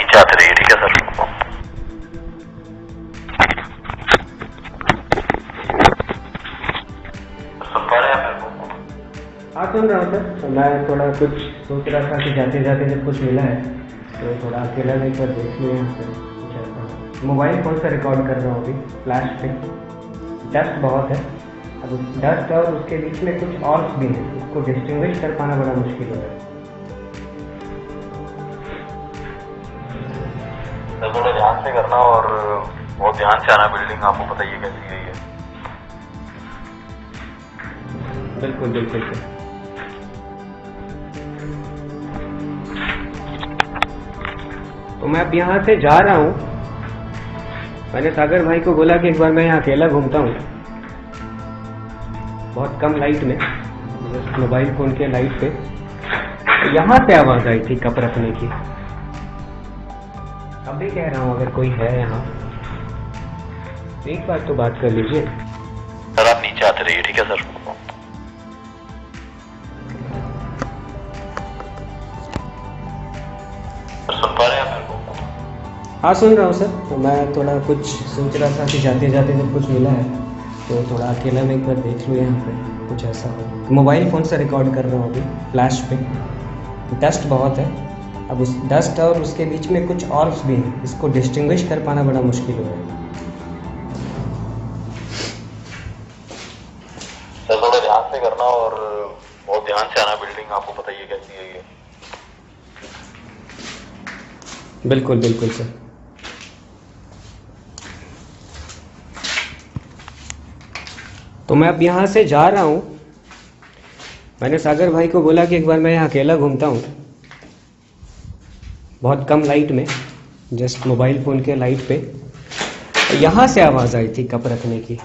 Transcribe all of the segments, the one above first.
नीचे आते रहिए, ठीक है सर। सुन पा रहे हैं मेरे को? हाँ सुन रहा हूँ सर। तो मैं थोड़ा कुछ सोच रहा था कि जाते जाते जब कुछ मिला है तो थोड़ा अकेला नहीं कर देख लिया यहाँ पे कुछ ऐसा। मोबाइल फ़ोन से रिकॉर्ड कर रहा हूँ अभी फ्लैश पे। डस्ट बहुत है। अब उस डस्ट और उसके बीच में कुछ और भी है, उसको डिस्टिंग्विश कर पाना बड़ा मुश्किल हो रहा है। सर थोड़ा ध्यान से करना और बहुत ध्यान से आना। बिल्डिंग आपको बताइए कैसी गई है। बिल्कुल बिल्कुल सर। तो मैं अब यहाँ से जा रहा हूँ। मैंने सागर भाई को बोला कि एक बार मैं यहाँ अकेला घूमता हूँ, बहुत कम लाइट में, जस्ट मोबाइल फ़ोन के लाइट पे। तो यहाँ से आवाज़ आई थी कप रखने की। अब भी कह रहा हूँ अगर कोई है यहाँ एक बार तो बात कर लीजिए। सर आप नीचे आते रहिए, ठीक है सर। सुन पा रहे हैं मेरे को? हाँ सुन रहा हूँ सर। तो मैं थोड़ा कुछ सोच रहा था कि जाते जाते जब कुछ मिला है तो थोड़ा अकेला में एक बार देख लूँ यहाँ पे कुछ ऐसा हो। मोबाइल फ़ोन से रिकॉर्ड कर रहा हूँ अभी फ्लैश पे। डस्ट बहुत है। अब उस डस्ट और उसके बीच में कुछ और भी है, इसको डिस्टिंग्विश कर पाना बड़ा मुश्किल हो रहा है। सर थोड़ा ध्यान से करना और बहुत ध्यान से आना। बिल्डिंग आपको बताइए कैसी गई है। बिल्कुल बिल्कुल सर। तो मैं अब यहाँ से जा रहा हूँ। मैंने सागर भाई को बोला कि एक बार मैं यहाँ अकेला घूमता हूँ, बहुत कम लाइट में, जस्ट मोबाइल फ़ोन के लाइट पे। तो यहाँ से आवाज़ आई थी कप रखने की।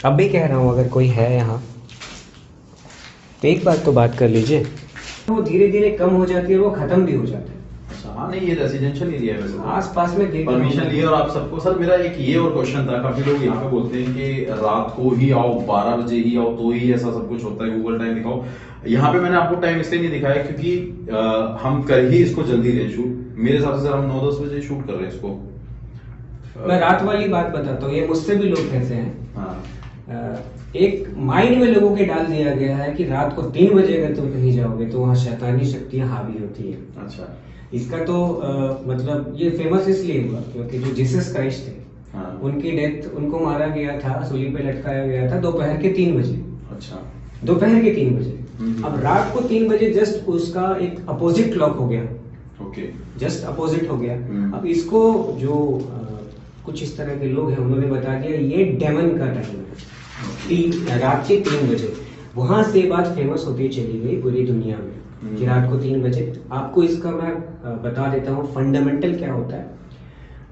अब भी कह रहा हूँ अगर कोई है यहाँ तो एक बार तो बात कर लीजिए। वो धीरे धीरे कम हो जाती है और वो ख़त्म भी हो जाता है। हाँ नहीं, ये रेजिडेंशियल एरिया है वैसे। आस पास में देख परमिशन लिए और आप सबको। सर मेरा एक ये और क्वेश्चन था, काफी लोग यहाँ पे बोलते हैं कि रात को ही आओ, 12 बजे ही आओ तो ही ऐसा सब कुछ होता है, गूगल टाइम दिखाओ। यहाँ पे मैंने आपको टाइम इसलिए नहीं दिखाया क्योंकि हम कर ही इसको जल्दी रहे शूट। मेरे हिसाब से सर हम 9-10 बजे शूट कर रहे हैं इसको। मैं रात वाली बात बताता हूँ, ये मुझसे भी लोग कहते हैं। हाँ एक माइंड में लोगों के डाल दिया गया है कि रात को 3 बजे अगर तुम कहीं जाओगे तो वहाँ शैतानी शक्तियाँ हावी होती है। अच्छा। इसका तो मतलब ये फेमस इसलिए हुआ क्योंकि जो जीसस क्राइस्ट थे, हाँ। उनकी डेथ, उनको मारा गया था, सूली पे लटकाया गया था दोपहर के 3 बजे। अच्छा। दोपहर के 3 बजे। अब रात को 3 बजे जस्ट उसका एक अपोजिट क्लॉक हो गया। ओके। जस्ट अपोजिट हो गया। अब इसको जो कुछ इस तरह के लोग हैं उन्होंने बता दिया ये डेमन का टाइम है, रात के 3 बजे। वहां से बात फेमस होती चली गई पूरी दुनिया में कि रात को 3 बजे। आपको इसका मैं बता देता हूँ फंडामेंटल क्या होता है।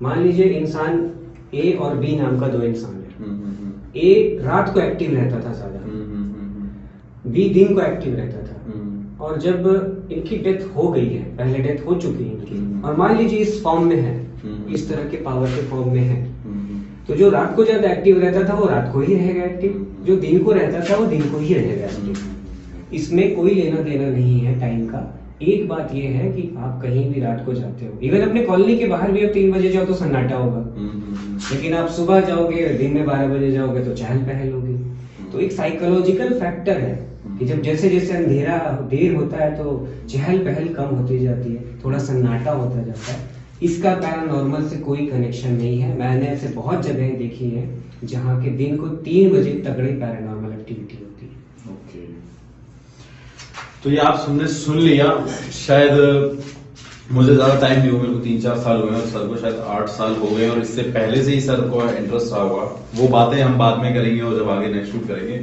मान लीजिए इंसान ए और बी नाम का 2 इंसान है। ए रात को एक्टिव रहता था ज्यादा, बी दिन को एक्टिव रहता था। और जब इनकी डेथ हो गई है, पहले डेथ हो चुकी है इनकी, और मान लीजिए इस फॉर्म में है, इस तरह के पावर के फॉर्म में है, तो जो रात को ज्यादा एक्टिव रहता था वो रात को ही रहेगा एक्टिव, जो दिन को रहता था वो दिन को ही रहेगा एक्टिव। इसमें कोई लेना देना नहीं है टाइम का। एक बात ये है कि आप कहीं भी रात को जाते हो, इवन अपने कॉलोनी के बाहर भी आप 3 बजे जाओ तो सन्नाटा होगा, लेकिन आप सुबह जाओगे, दिन में 12 बजे जाओगे तो चहल पहल होगी। तो एक साइकोलॉजिकल फैक्टर है कि जब जैसे जैसे अंधेरा देर होता है तो चहल पहल कम होती जाती है, थोड़ा सन्नाटा होता जाता है। इसका पैरानॉर्मल से कोई कनेक्शन नहीं है। मैंने ऐसे बहुत जगह देखी है जहाँ के दिन को 3 बजे तगड़ी पैरानॉर्मल एक्टिविटी होती है। ओके, तो ये आप सुन लिया। शायद मुझे ज्यादा टाइम नहीं हुआ, मेरे को 3-4 साल हुए और सर को शायद 8 साल हो गए, और इससे पहले से ही सर को इंटरेस्ट रहा होगा। वो बातें हम बाद में करेंगे और जब आगे नेक्स्ट शूट करेंगे।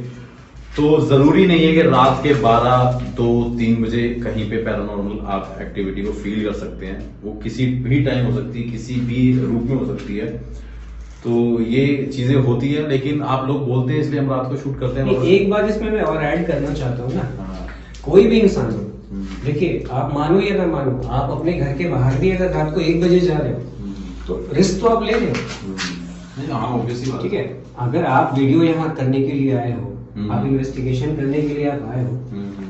तो जरूरी नहीं है कि रात के 12, 2, 3 बजे कहीं पे पैरानॉर्मल आप एक्टिविटी को फील कर सकते हैं। वो किसी भी टाइम हो सकती है, किसी भी रूप में हो सकती है। तो ये चीजें होती है, लेकिन आप लोग बोलते हैं इसलिए हम रात को शूट करते हैं। एक बात इसमें मैं और ऐड करना चाहता हूँ ना, कोई भी इंसान हो, देखिए आप मानो या ना मानो, आप अपने घर के बाहर भी अगर रात को 1 बजे जा रहे हो तो रिस्क तो आप ले रहे हो, ठीक है। अगर आप वीडियो यहाँ करने के लिए आए हो, आप इन्वेस्टिगेशन करने के लिए आप आए हो,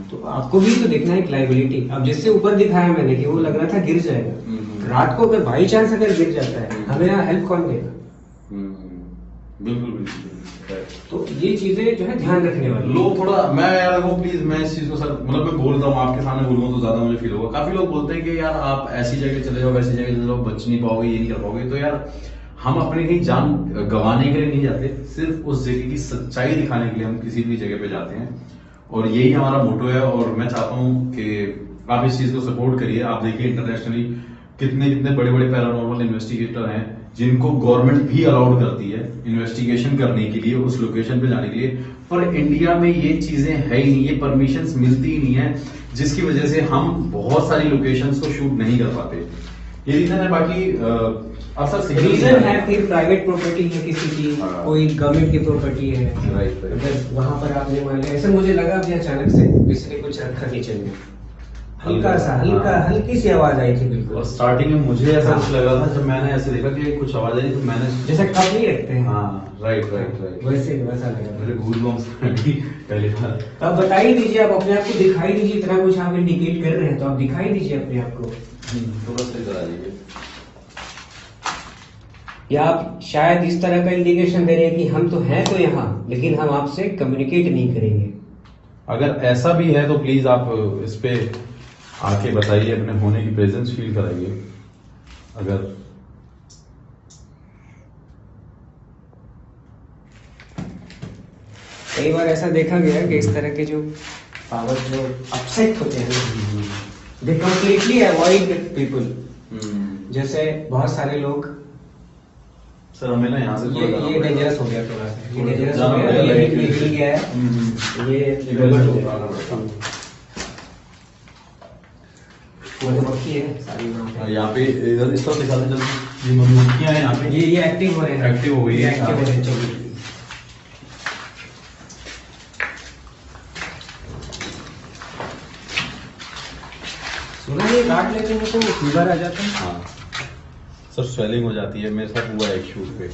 तो तो आपको भी तो देखना है एक लाइबिलिटी। अब जिससे ऊपर दिखाया मैंने कि वो लग रहा था गिर जाएगा, रात को अगर बाई चांस अगर गिर जाता है, हमें यहाँ हेल्प कौन देगा? बिल्कुल बिल्कुल। तो ये चीजें जो है ध्यान रखने वाली। लोग थोड़ा, मैं यार वो प्लीज, मैं इस चीज को सर मतलब मैं बोल रहा हूँ, आपके सामने बोलूंगा तो ज्यादा मुझे फील होगा। काफी लोग बोलते हैं कि यार आप ऐसी जगह चले जाओ, वैसी जगह चले जाओ, बच नहीं पाओगे, ये नहीं कर पाओगे। तो यार हम अपनी ही जान गंवाने के लिए नहीं जाते, सिर्फ उस जगह की सच्चाई दिखाने के लिए हम किसी भी जगह पे जाते हैं, और यही हमारा मोटो है। और मैं चाहता हूँ कि आप इस चीज को सपोर्ट करिए। आप देखिए इंटरनेशनली कितने कितने बड़े बड़े पैरानॉर्मल इन्वेस्टिगेटर हैं जिनको गवर्नमेंट भी अलाउड करती है इन्वेस्टिगेशन करने के लिए, उस लोकेशन पे जाने के लिए। पर इंडिया में ये चीजें है ही नहीं, ये परमिशंस मिलती ही नहीं है, जिसकी वजह से हम बहुत सारी लोकेशंस को शूट नहीं कर पाते। ये रीजन है। बाकी अक्सर रीजन है, फिर प्राइवेट प्रॉपर्टी है किसी की, कोई गवर्नमेंट की प्रॉपर्टी है, राइट। अगर वहां पर आपने मान लिया, ऐसे मुझे लगा अभी अचानक से किसी ने कुछ रखा किचन में, हल्की सी आवाज आई थी बिल्कुल। और स्टार्टिंग में मुझे ऐसा कुछ लगा था जब मैंने ऐसे देखा कि कुछ आवाज आई, तो मैंने जैसे कप नहीं रखते हैं, हाँ राइट राइट राइट, वैसा लगा मेरे गूज़बम्स पहले था। अब बता ही दीजिए, आप अपने आप को दिखाई दीजिए, इतना कुछ आप इंडिकेट कर रहे हैं तो आप दिखाई दीजिए अपने आप को। थोड़ा सा इधर आ जाइए। या आप शायद इस तरह का इंडिकेशन दे रहे हैं कि हम तो हैं तो यहाँ, लेकिन हम आपसे कम्युनिकेट नहीं करेंगे। अगर ऐसा भी है तो प्लीज आप इस पे आके बताइए, अपने होने की प्रेजेंस फील कराइए। अगर कई बार ऐसा देखा गया कि इस तरह के जो पावर जो अपसेट होते हैं, दे कंप्लीटली अवॉइड पीपल। जैसे बहुत सारे लोग, सर हमें ना यहाँ से ये डेंजरस हो गया थोड़ा सा, ये डेंजरस जाना हो गया, पड़ेगा, ये लाइट निकल गया है, ये गड़बड़ हो गया। मधुमक्खी है सारी वहाँ पे। यहाँ पे इधर इस तरफ दिखाते चलते, ये मधुमक्खियाँ हैं यहाँ पे, ये एक्टिव हो रहे हैं, एक्टिव हो गई है, एक्टिव हो रहे हैं। चलिए सुना ये काट लेते हैं तो फीवर आ जाता है। हाँ सर, स्वेलिंग हो जाती है। मेरे साथ हुआ एक शूट पे,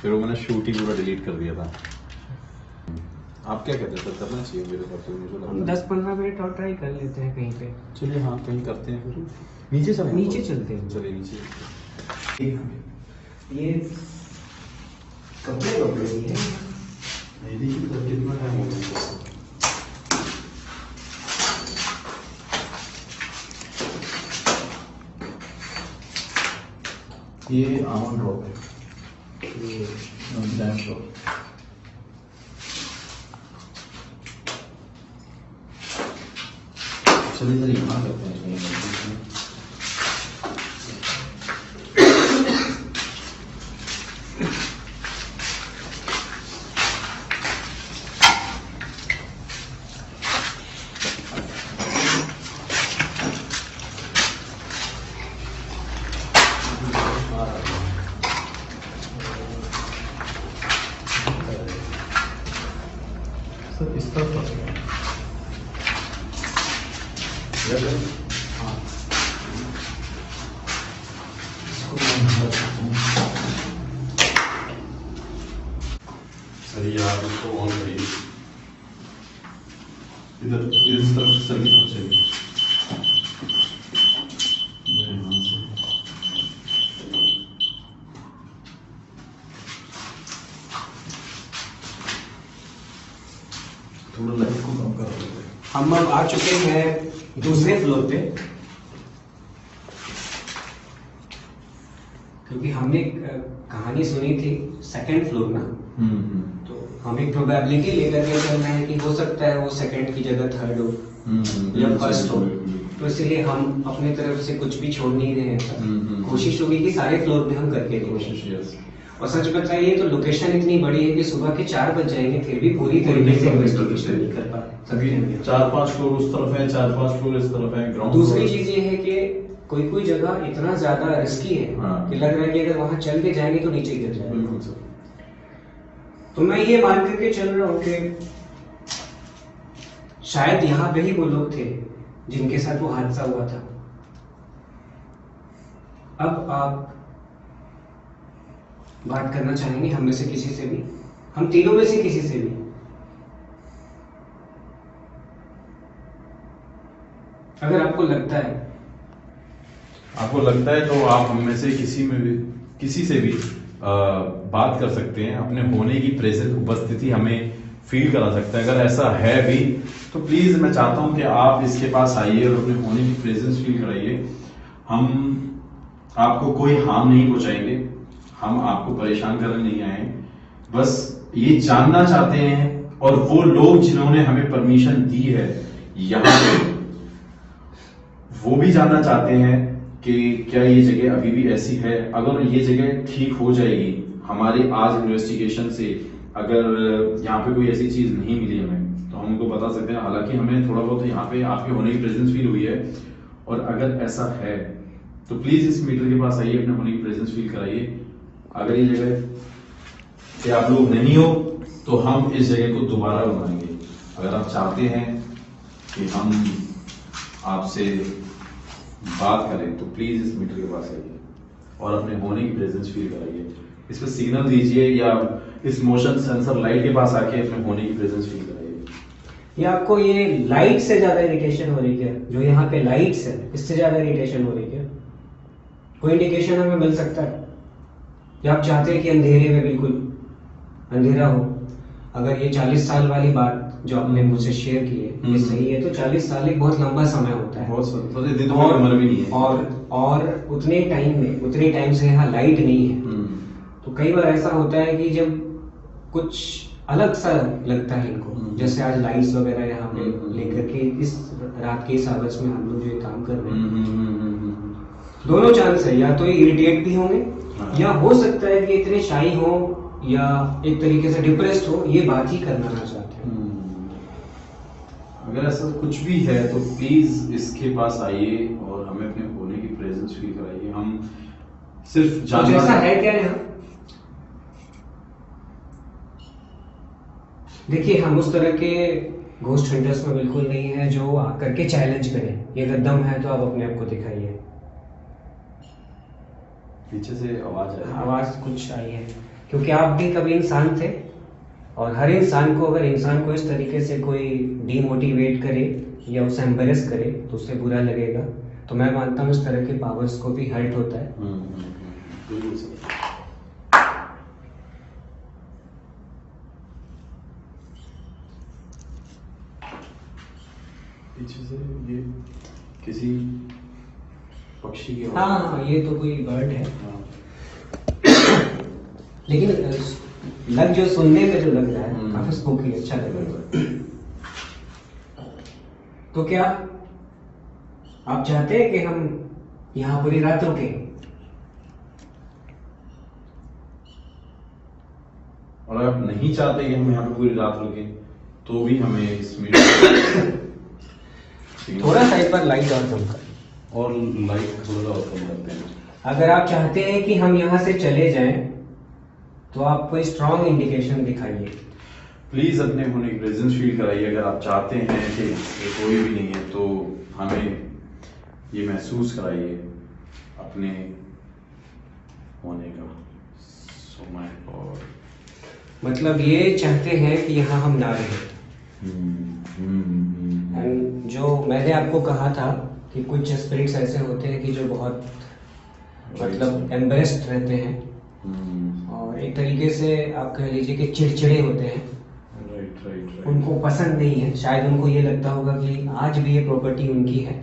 फिर वो मैंने शूट ही पूरा डिलीट कर दिया था। आप क्या कहते हैं सर, करना चाहिए मेरे हिसाब से? मुझे हम 10-15 मिनट और ट्राई कर लेते हैं कहीं पे। चलिए हाँ, कहीं करते हैं फिर। नीचे चलें? नीचे चलते हैं। चलिए नीचे। ये कपड़े कपड़े भी है। ये देखिए सर, कितना टाइम हो गया। ये आमंड ड्रॉप है, ये जैम ड्रॉप। चलिए सर, यहाँ करते हैं। सर इस तरफ हाँ, सही है। आप उसको ऑन करिए, इधर इस तरफ सर की तरफ चलिए। यहाँ से थोड़ा लाइट को कम कर देते हैं। हम अब आ चुके हैं दूसरे फ्लोर पे, क्योंकि हमने कहानी सुनी थी सेकंड फ्लोर ना, तो हमें प्रोबेबिलिटी लेकर के चल रहे हैं कि हो सकता है वो सेकंड की जगह थर्ड हो या फर्स्ट हो, तो इसलिए हम अपने तरफ से कुछ भी छोड़ नहीं रहे हैं। कोशिश होगी कि सारे फ्लोर पे हम करके दें। कोशिश। और सच बताइए तो लोकेशन इतनी बड़ी है कि सुबह के 4 बज जाएंगे फिर भी पूरी तरीके से इन्वेस्टिगेशन नहीं कर पाए। 4-5 फ्लोर उस तरफ है, 4-5 फ्लोर इस तरफ है, ग्राउंड। दूसरी चीज ये है कि कोई जगह इतना ज्यादा रिस्की है कि लग रहा है कि अगर वहां चल के जाएंगे तो नीचे गिर जाएंगे। बिल्कुल सर। तो मैं ये मान करके चल रहा हूँ कि शायद यहाँ पे ही वो लोग थे जिनके साथ वो हादसा हुआ था। अब आप बात करना चाहेंगे हम में से किसी से भी, हम तीनों में से किसी से भी? अगर आपको लगता है तो आप हम में से किसी से भी बात कर सकते हैं, अपने होने की प्रेजेंट उपस्थिति हमें फील करा सकते हैं। अगर ऐसा है भी तो प्लीज मैं चाहता हूं कि आप इसके पास आइए और अपने होने की प्रेजेंस फील कराइए। हम आपको कोई हार्म नहीं पहुंचाएंगे, हम आपको परेशान करने नहीं आए, बस ये जानना चाहते हैं। और वो लोग जिन्होंने हमें परमिशन दी है यहाँ पे, वो भी जानना चाहते हैं कि क्या ये जगह अभी भी ऐसी है। अगर ये जगह ठीक हो जाएगी हमारे आज इन्वेस्टिगेशन से, अगर यहाँ पे कोई ऐसी चीज नहीं मिली हमें, तो हम उनको बता सकते हैं। हालांकि हमें थोड़ा बहुत यहाँ पे आपके होने की प्रेजेंस फील हुई है, और अगर ऐसा है तो प्लीज इस मीटर के पास आइए, अपने होने की प्रेजेंस फील कराइए। अगर ये जगह से आप लोग नहीं हो तो हम इस जगह को दोबारा बनाएंगे। अगर आप चाहते हैं कि हम आपसे बात करें तो प्लीज इस मीटर के पास आइए और अपने होने की प्रेजेंस फील कराइए। इस पर सिग्नल दीजिए या इस मोशन सेंसर लाइट के पास आके अपने होने की प्रेजेंस फील कराइए। या आपको ये लाइट से ज्यादा इरिटेशन हो रही है क्या? जो यहाँ पे लाइट्स है इससे ज्यादा इरिटेशन हो रही है क्या? कोई इंडिकेशन हमें मिल सकता है? या आप चाहते हैं कि अंधेरे में बिल्कुल अंधेरा हो? अगर ये 40 साल वाली बात जो आपने मुझसे शेयर की है ये सही है तो 40 साल एक बहुत लंबा समय होता है, बहुत उम्र भी नहीं है। और उतने टाइम से यहाँ लाइट नहीं है। तो कई बार ऐसा होता है कि जब कुछ अलग सा लगता है इनको, जैसे आज लाइट्स वगैरह यहाँ पे लेकर के इस रात के इस आवर्स में हम लोग जो ये काम कर रहे हैं, दोनों चांस है। या तो ये इरिटेट भी होंगे, या हो सकता है कि इतने शाई हो या एक तरीके से डिप्रेस्ड हो, ये बात ही करना ना चाहते हैं। अगर ऐसा कुछ भी है तो प्लीज इसके पास आइए और हमें अपने होने की प्रेजेंस फील कराइए। हम सिर्फ जानना ऐसा है क्या यहाँ? देखिए, हम उस तरह के घोस्ट हंटर्स में बिल्कुल नहीं है जो आकर के चैलेंज करें। ये अगर दम है तो आप अपने आप को दिखाइए। पीछे से आवाज कुछ आई है, क्योंकि आप भी कभी इंसान थे, और हर इंसान को अगर इंसान को इस तरीके से कोई डीमोटिवेट करे या उसे एम्बेरस करे तो उससे बुरा लगेगा। तो मैं मानता हूँ इस तरह के पावर्स को भी हर्ट होता है। बिल्कुल सही। पीछे से ये किसी पक्षी की हाँ, ये तो कोई बर्ड है। लेकिन जो सुनने में जो लग रहा है काफी स्पूकी, अच्छा लग रहा है। तो क्या आप चाहते हैं कि हम यहाँ पूरी रात रुके? और आप नहीं चाहते कि हम यहाँ पे पूरी रात रुके तो भी हमें इस मीटर थोड़ा सा एक बार लाइट और कम कर, और लाइट थोड़ा और कम करते हैं। अगर आप चाहते हैं कि हम यहाँ से चले जाएं तो आप कोई स्ट्रॉन्ग इंडिकेशन दिखाइए। प्लीज अपने होने की प्रेजेंस फील कराइए। अगर आप चाहते हैं कि कोई भी नहीं है तो हमें ये महसूस कराइए अपने होने का। सो माय गॉड, मतलब ये चाहते हैं कि यहाँ हम ना रहें। जो मैंने आपको कहा था कि कुछ स्पिरिट्स ऐसे होते हैं कि जो बहुत मतलब एम्बेरेस्ड रहते हैं, और एक तरीके से आप कह लीजिए कि चिड़चिड़े होते हैं। राइट। उनको पसंद नहीं है, शायद उनको ये लगता होगा कि आज भी ये प्रॉपर्टी उनकी है,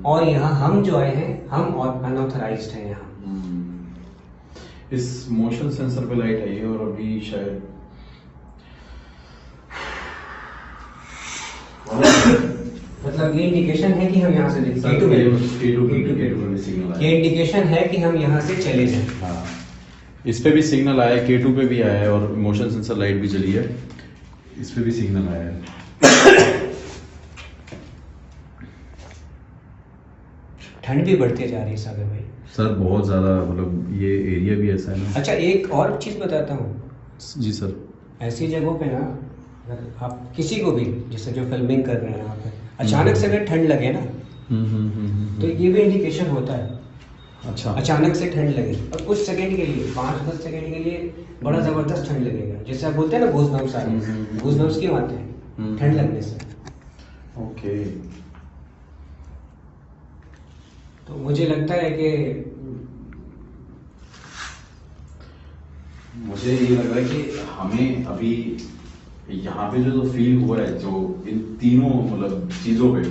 और यहाँ हम जो आए हैं हम अनऑथराइज्ड हैं यहाँ। इस मोशन सेंसर पे लाइट आई है और अभी शायद मतलब ये इंडिकेशन है कि हम यहाँ से ये इंडिकेशन है कि हम यहाँ से चले जाएं। हाँ, इस पे भी सिग्नल आया है, K2 पे भी आया है, और मोशन सेंसर लाइट भी जली है, इस पे भी सिग्नल आया है। ठंड भी बढ़ती जा रही है सागर भाई। सर बहुत ज्यादा, मतलब ये एरिया भी ऐसा है ना। अच्छा, एक और चीज बताता हूँ। जी सर। ऐसी जगहों पे ना, अगर आप किसी को भी जैसे जो फिल्मिंग कर रहे हैं यहाँ पे अचानक से अगर ठंड लगे ना, तो ये भी इंडिकेशन होता है। अच्छा, अचानक से ठंड लगे और कुछ सेकंड के लिए 5-10 सेकंड के लिए बड़ा जबरदस्त ठंड लगेगा, जैसे आप बोलते हैं ना गूज़बम्प्स आ रहे हैं। गूज़बम्प्स क्यों आते हैं? ठंड लगने से। ओके। तो मुझे लगता है कि मुझे ये लग रहा है कि हमें अभी यहाँ पे जो फील हुआ है, जो इन तीनों मतलब चीजों पे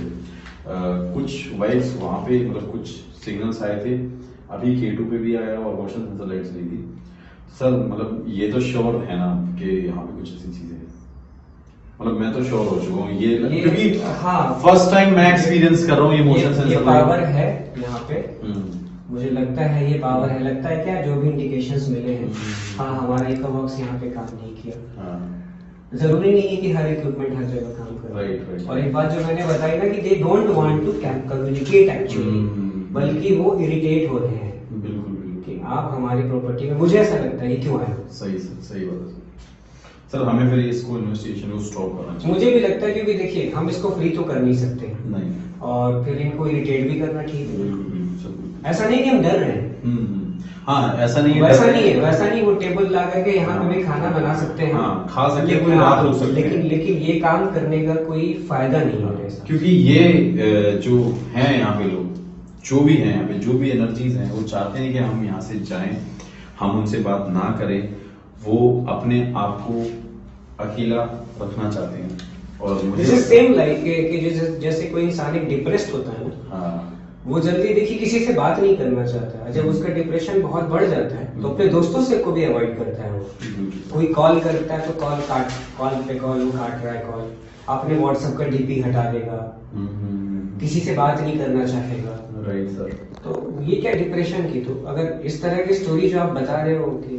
कुछ वाइब्स वहाँ पे मतलब कुछ सिग्नल्स आए थे, अभी K2 पे भी आया और मोशन सेंसर लाइट्स नहीं थी सर। मतलब ये तो श्योर है ना कि यहाँ पे कुछ ऐसी चीजें हैं, मतलब मैं तो श्योर हो चुका हूँ ये क्योंकि हाँ फर्स्ट टाइम मैं एक्सपीरियंस कर रहा हूँ ये मोशन सेंसर। ये पावर है यहाँ पे, मुझे लगता है ये पावर है। लगता है क्या, जो भी इंडिकेशंस मिले हैं, हाँ हमारा इकोबॉक्स यहाँ पे काम नहीं किया। जरूरी नहीं है कि हर इक्विपमेंट हर जगह काम करे। राइट। और एक बात जो मैंने बताई ना कि they don't want to communicate actually, बल्कि वो इरिटेट हो रहे हैं बिल्कुल कि आप हमारी प्रॉपर्टी में, मुझे ऐसा लगता है ये क्यों आया। सही बात है सर। हमें फिर इसको इन्वेस्टिगेशन को स्टॉप करना चाहिए। मुझे भी लगता है क्योंकि देखिए हम इसको फ्री तो कर नहीं सकते नहीं, और फिर इनको इरिटेट भी करना ठीक है। बिल्कुल। ऐसा नहीं कि हम डर रहे हैं, हाँ ऐसा नहीं है, वैसा नहीं। वो टेबल ला करके यहाँ पे भी खाना बना सकते हैं, हाँ, खा सकते हैं, लेकिन रात रुक सकते हैं। लेकिन ये काम करने का कोई फायदा नहीं हो रहा है। क्योंकि ये जो है यहाँ पे लोग, जो भी हैं यहाँ पे, जो भी एनर्जीज हैं, वो चाहते हैं कि हम यहाँ से जाएं, हम उनसे बात ना करें, वो अपने आप को अकेला रखना चाहते हैं। और मुझे सेम लाइक कि जैसे कोई इंसान एक डिप्रेस्ड होता है ना, हाँ, वो जल्दी देखिए किसी से बात नहीं करना चाहता है। जब उसका डिप्रेशन बहुत बढ़ जाता है तो अपने दोस्तों से को भी अवॉइड करता है। वो कोई कॉल करता है तो कॉल पे कॉल वो काट रहा है कॉल, अपने व्हाट्सएप का डीपी हटा देगा, किसी से बात नहीं करना चाहेगा। Right sir. तो ये क्या डिप्रेशन की, तो अगर इस तरह की स्टोरी जो आप बता रहे हो कि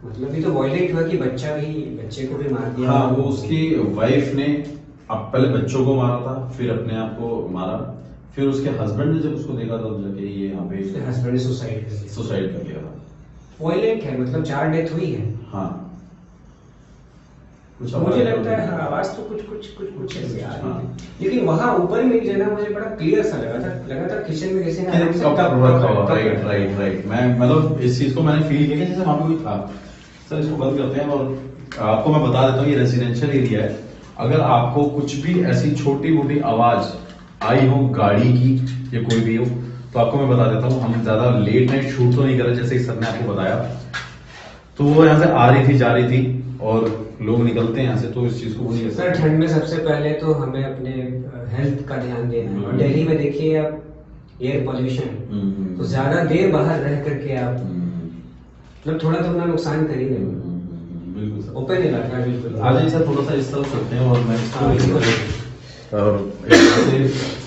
मतलब ये तो वॉयलेंट हुआ कि बच्चे को भी मार दिया। हाँ, वो उसकी वाइफ ने अब पहले बच्चों को मारा था, फिर अपने आप को मारा, फिर उसके हस्बैंड ने जब उसको देखा तब जाके ये यहाँ पे हस्बैंड ने सुसाइड कर लिया था। वॉयलेंट है, मतलब 4 डेथ हुई है। हाँ, कुछ मुझे लगता है हाँ, आवाज तो कुछ ऐसे आ रही हाँ। है। लेकिन वहाँ ऊपर में जो है ना, मुझे बड़ा क्लियर सा लगा था किचन में किसी ने राइट। मैं मतलब इस चीज को मैंने फील किया कि जैसे वहाँ पे कोई था। सर इसको बंद करते हैं और आपको मैं बता देता हूँ ये रेजिडेंशियल एरिया है। अगर आपको कुछ भी ऐसी छोटी मोटी आवाज आई हो गाड़ी की या कोई भी हो, तो आपको मैं बता देता हूँ, हम ज्यादा लेट नाइट शूट तो नहीं कर रहे, जैसे सर ने आपको बताया। तो वो यहाँ से आ रही थी, जा रही थी, और लोग निकलते हैं यहाँ से, तो इस चीज को नहीं। सर ठंड में सबसे पहले तो हमें अपने हेल्थ का ध्यान देना है। और दिल्ली में देखिए आप एयर पॉल्यूशन, तो ज्यादा देर बाहर रह करके आप मतलब थोड़ा तो अपना नुकसान कर ही देंगे। बिल्कुल सर, ओपन इलाका है बिल्कुल। आ जाइए सर, थोड़ा सा इस तरफ चलते हैं और मैं और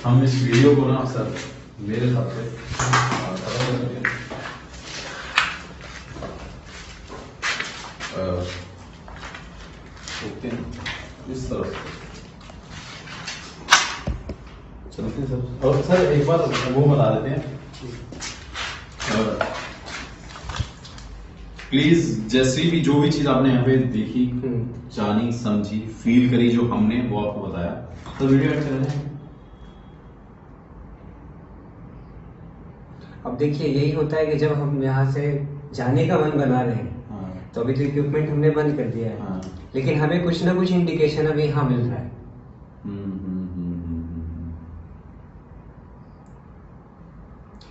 हम इस वीडियो को ना सर मेरे हिसाब से इस तरफ चलते हैं सर। और सर एक बार वो बता देते हैं, प्लीज जैसी भी जो भी चीज आपने यहाँ पे देखी, जानी, समझी, फील करी, जो हमने वो आपको बताया, तो वीडियो ऐड कर रहे हैं। अब देखिए यही होता है कि जब हम यहाँ से जाने का मन बना रहे हैं, तो अभी तो इक्विपमेंट हमने बंद कर दिया है, हाँ। लेकिन हमें कुछ ना कुछ इंडिकेशन अभी यहाँ मिल रहा है।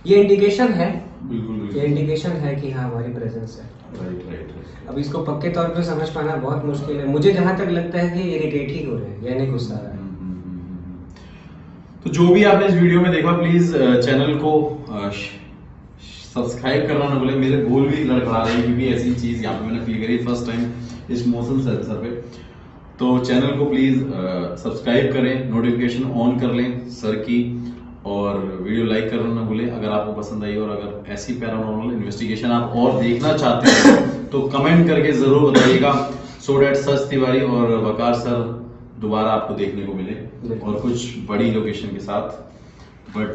ये इंडिकेशन है, बिल्कुल ये इंडिकेशन है कि हाँ हमारी प्रेजेंस है। राइट। अब इसको पक्के तौर पे समझ पाना बहुत मुश्किल है। मुझे जहां तक लगता है कि इरिटेट ही हो रहे हैं, यानी गुस्सा आ रहा है। तो जो भी आपने इस वीडियो में देखा, प्लीज चैनल को सब्सक्राइब करना ना भूलें। मेरे बोल भी लड़खड़ा रहे हैं क्योंकि ऐसी चीज यहाँ पे मैंने फील करी फर्स्ट टाइम इस मोशन सेंसर पे। तो चैनल को प्लीज सब्सक्राइब करें, नोटिफिकेशन ऑन कर लें सर की, और वीडियो लाइक करना ना भूलें अगर आपको पसंद आई। और अगर ऐसी पैरानॉर्मल इन्वेस्टिगेशन आप और देखना चाहते हैं तो कमेंट करके जरूर बताइएगा, सो डैट सच तिवारी और वकार सर दोबारा आपको देखने को मिले और कुछ बड़ी लोकेशन के साथ। बट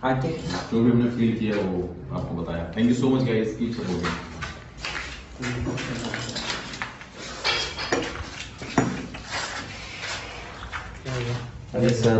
आते जो भी हमने फील किया वो आपको बताया। Thank you so much guys, keep supporting. अरे सर